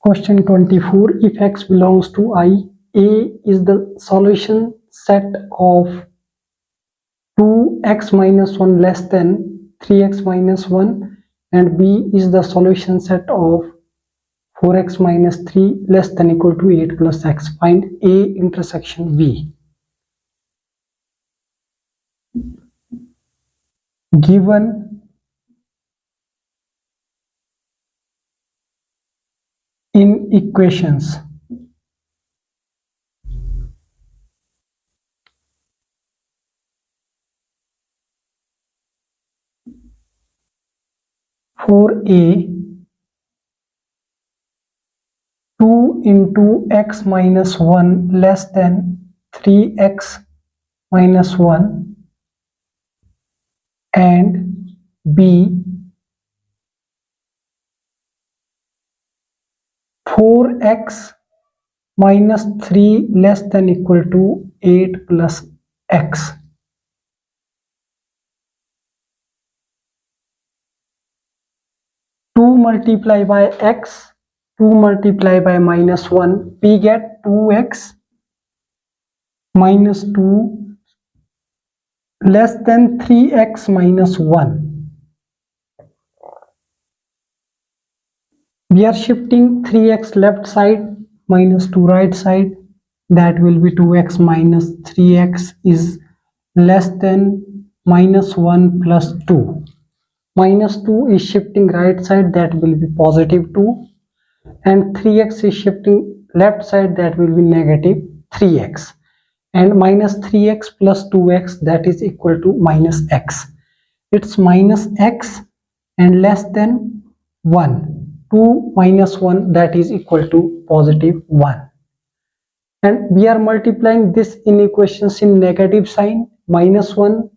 Question 24. If x belongs to I, A is the solution set of 2x minus 1 less than 3x minus 1 and B is the solution set of 4x minus 3 less than equal to 8 plus x. Find A intersection B. Given in equations. For A, 2 into x minus 1 less than 3x minus 1 and B 4x minus 3 less than equal to 8 plus x. Two multiply by x, 2 multiply by minus 1, we get 2x minus 2 less than 3x minus 1. We are shifting 3x left side, minus 2 right side. That will be 2x minus 3x is less than minus 1 plus 2. Minus 2 is shifting right side, that will be positive 2. And 3x is shifting left side, that will be negative 3x. And minus 3x plus 2x, that is equal to minus x. It's minus x and less than 1. 2 minus 1, that is equal to positive 1. And we are multiplying this inequations in negative sign. Minus 1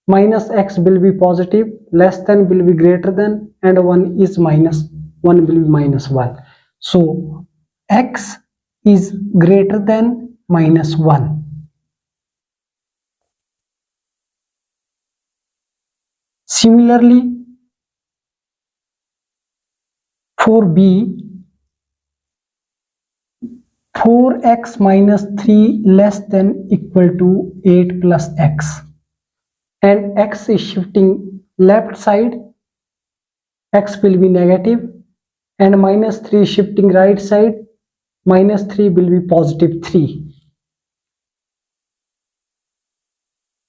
minus x will be positive, less than will be greater than, and 1 is minus 1 will be minus 1. So x is greater than minus 1. Similarly, for B, 4x minus 3 less than equal to 8 plus x. And x is shifting left side, x will be negative, and minus 3 shifting right side, minus 3 will be positive 3.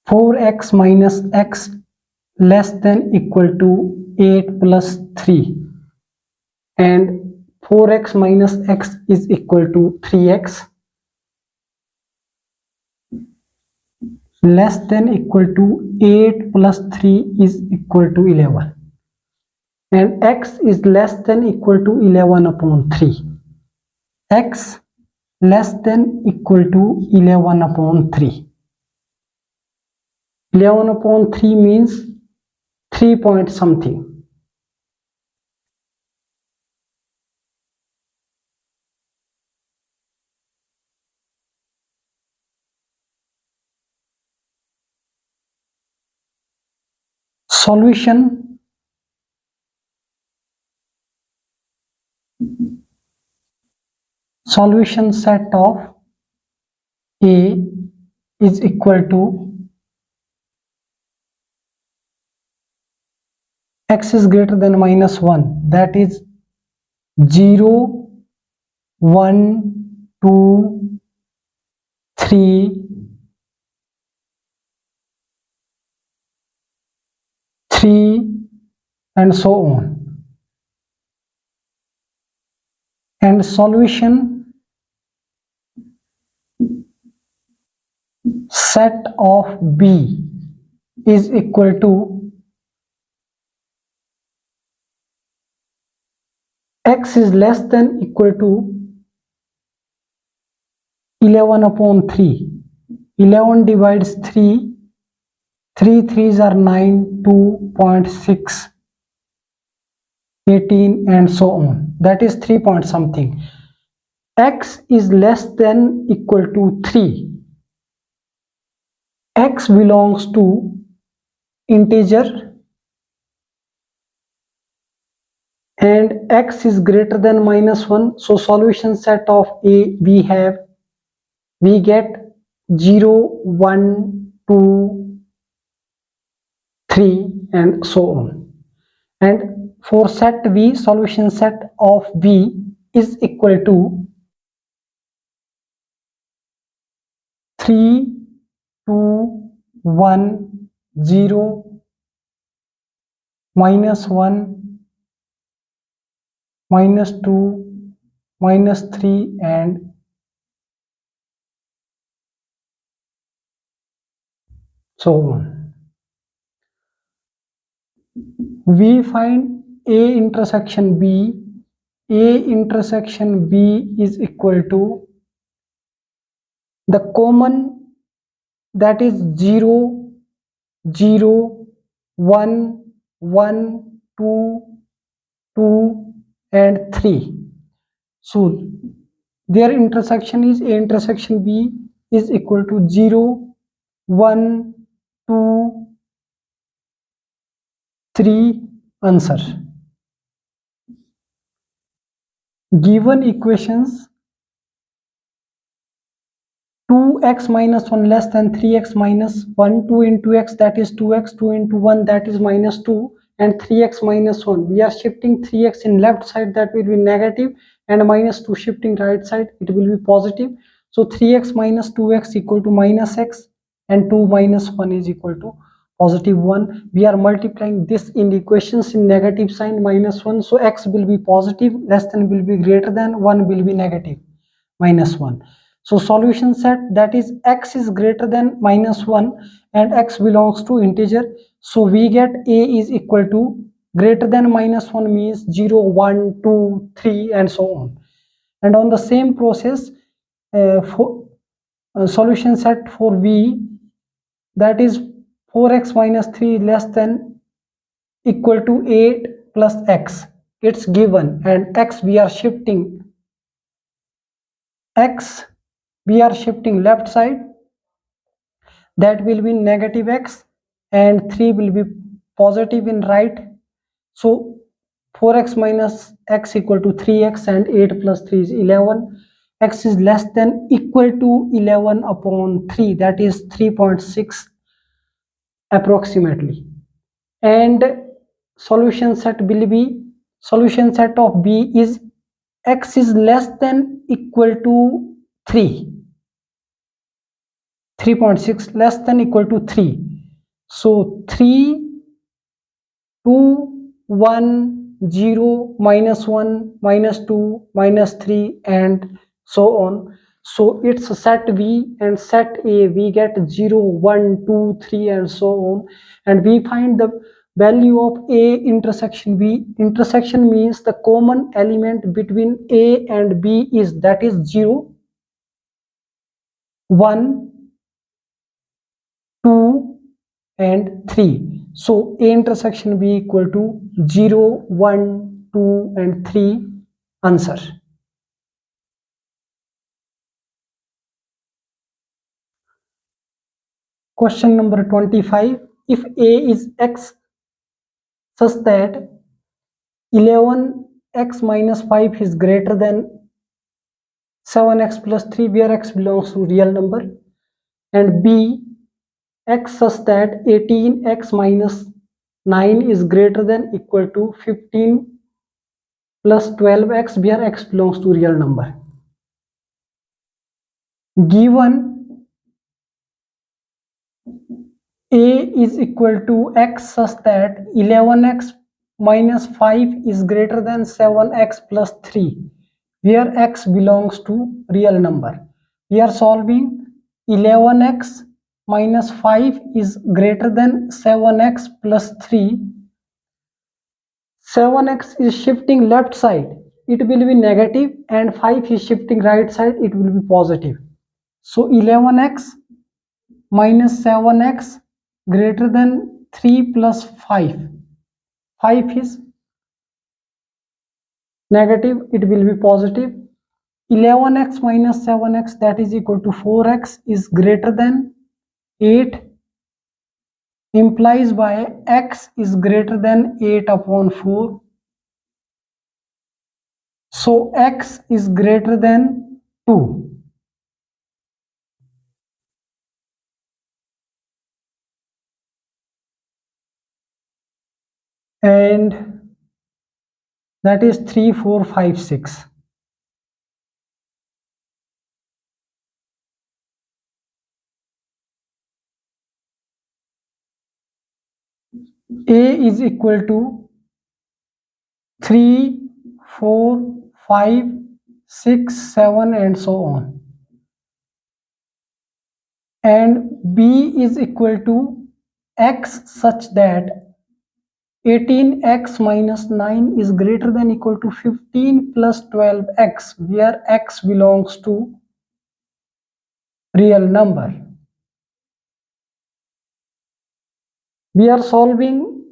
4x minus x less than equal to 8 plus 3, and 4x minus x is equal to 3x less than equal to 8 plus 3 is equal to 11, and x is less than equal to 11 upon 3. X less than equal to 11 upon 3. 11 upon 3 means 3 point something. Solution set of A is equal to x is greater than minus 1, that is 0, 1, 2, 3, 3, and so on. And solution set of B is equal to x is less than equal to 11 upon 3. 11 divides 3. 3 3s are 9, 2.6, 18, and so on. That is 3 point something. X is less than equal to 3. X belongs to integer and x is greater than -1. So solution set of A we get 0, 1, 2, 3 and so on. And for set V, solution set of V is equal to 3, 2, 1, 0, -1, -2, -3 and so on. We find A intersection B. A intersection B is equal to the common, that is 0, 0, 1, 1, 2, 2 and 3. So their intersection is A intersection B is equal to 0, 1, 2, 3. Answer. Given equations 2x minus 1 less than 3x minus 1, 2 into x that is 2x, 2 into 1 that is -2 and 3x minus 1. We are shifting 3x in left side, that will be negative, and -2 shifting right side, it will be positive. So 3x minus 2x equal to -x and 2 minus 1 is equal to +1. We are multiplying this in equations in negative sign -1. So x will be positive, less than will be greater than, 1 will be negative, -1. So solution set, that is x is greater than -1 and x belongs to integer. So we get A is equal to greater than -1 means 0, 1, 2, 3 and so on. And on the same process for solution set for V, that is 4x minus 3 less than equal to 8 plus x, it's given, and x we are shifting, x we are shifting left side, that will be -x and 3 will be positive in right. So 4x minus x equal to 3x and 8 plus 3 is 11. X is less than equal to 11 upon 3, that is 3.6 approximately. And solution set will be, solution set of B is x is less than equal to 3, 3.6 less than equal to 3. So 3, 2, 1, 0, -1, -2, -3 and so on. So it's set V and set A, we get 0, 1, 2, 3 and so on. And we find the value of A intersection B. Intersection means the common element between A and B is, that is 0, 1, 2 and 3. So A intersection B equal to 0, 1, 2 and 3. Answer. Question number 25. If A is x such that 11x minus 5 is greater than 7x plus 3, where x belongs to real number, and B x such that 18x minus 9 is greater than equal to 15 plus 12x, where x belongs to real number. Given A is equal to x such that 11x minus 5 is greater than 7x plus 3, where x belongs to real number. We are solving 11x minus 5 is greater than 7x plus 3. 7x is shifting left side, it will be negative, and 5 is shifting right side, it will be positive. So 11x minus 7x greater than 3 plus 5. 5 is negative, it will be positive. 11x minus 7x, that is equal to 4x is greater than 8, implies by x is greater than 8 upon 4. So x is greater than 2. And that is 3, 4, 5, 6. A is equal to 3, 4, 5, 6, 7 and so on. And B is equal to x such that 18x minus 9 is greater than equal to 15 plus 12x, where x belongs to real number. We are solving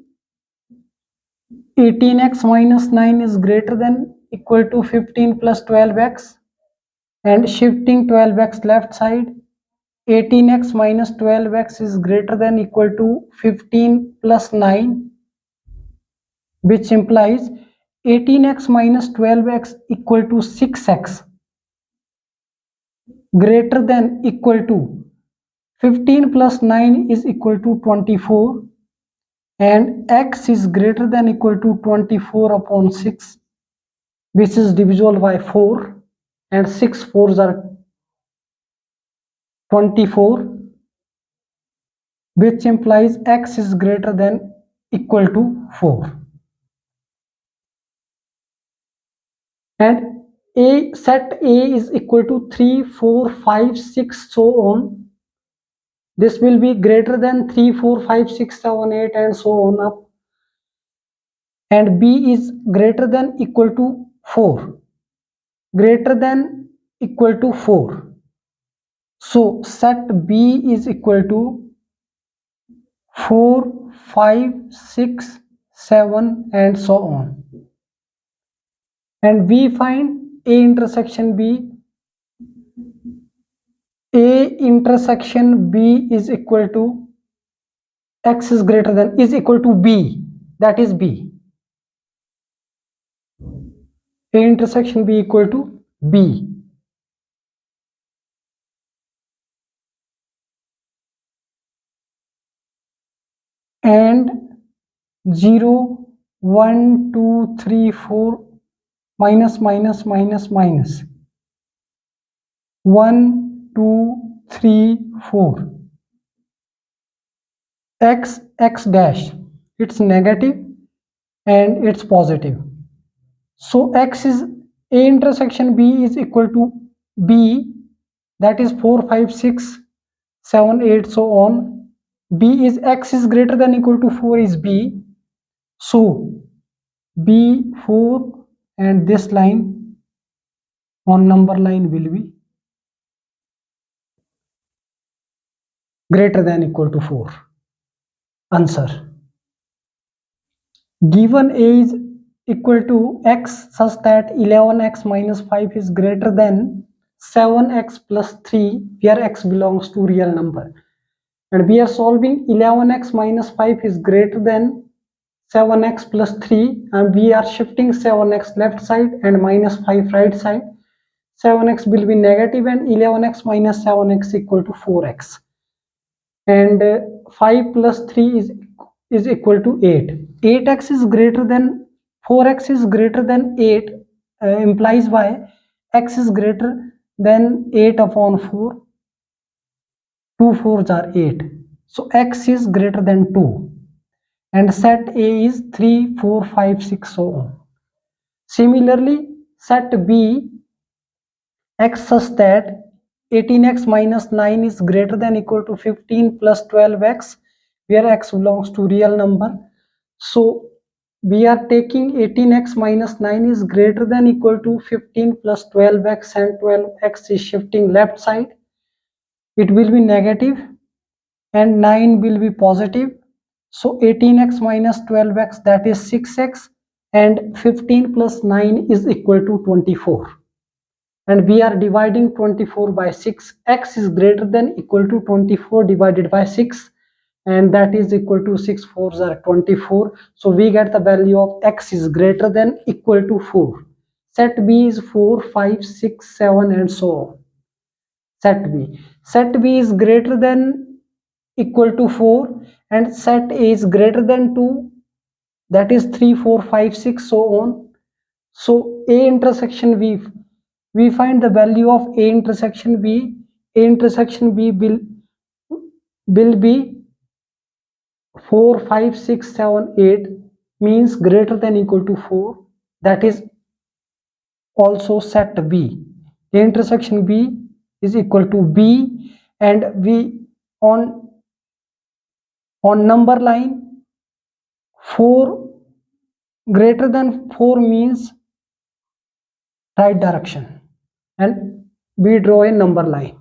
18x minus 9 is greater than equal to 15 plus 12x and shifting 12x left side. 18x minus 12x is greater than equal to 15 plus 9, which implies 18x minus 12x equal to 6x greater than equal to 15 plus 9 is equal to 24 and x is greater than equal to 24 upon 6, which is divisible by 4, and 6 4s are 24, which implies x is greater than equal to 4. And A set A is equal to 3, 4, 5, 6, so on. This will be greater than 3, 4, 5, 6, 7, 8 and so on up. And B is greater than equal to 4. Greater than equal to 4. So set B is equal to 4, 5, 6, 7 and so on. And we find A intersection B. A intersection B is equal to x is greater than is equal to B, that is B. A intersection B equal to B. And 0, 1, 2, 3, 4 minus minus minus minus 1, 2, 3, 4 x dash, it's negative and it's positive. So x is A intersection B is equal to B, that is 4, 5, 6, 7, 8 so on. B is x is greater than equal to 4 is B. So B 4 and this line on number line will be greater than equal to 4. Answer. Given A is equal to x such that 11x minus 5 is greater than 7x plus 3, where x belongs to real number. And we are solving 11x minus 5 is greater than 7x plus 3, and we are shifting 7x left side and minus 5 right side. 7x will be negative and 11x minus 7x equal to 4x. And 5 plus 3 is equal to 8. 8x is greater than 4x is greater than 8, implies by x is greater than 8 upon 4. 2 4s are 8. So x is greater than 2. And set A is 3, 4, 5, 6, so on. Similarly, set B, x such that 18x minus 9 is greater than equal to 15 plus 12x, where x belongs to real number. So we are taking 18x minus 9 is greater than equal to 15 plus 12x, and 12x is shifting left side. It will be negative and 9 will be positive. So 18x minus 12x, that is 6x, and 15 plus 9 is equal to 24. And we are dividing 24 by 6. X is greater than equal to 24 divided by 6, and that is equal to 6 4s are 24. So we get the value of x is greater than equal to 4. Set B is 4, 5, 6, 7 and so on. Set B is greater than equal to 4 and set A is greater than 2, that is 3, 4, 5, 6 so on. So A intersection B, we find the value of A intersection B. A intersection B will be 4, 5, 6, 7, 8 means greater than equal to 4, that is also set B. A intersection B is equal to B, and we on number line 4 greater than 4 means right direction, and we draw a number line.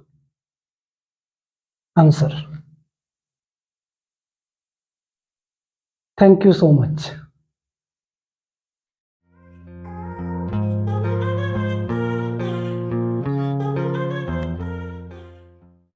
Answer. Thank you so much.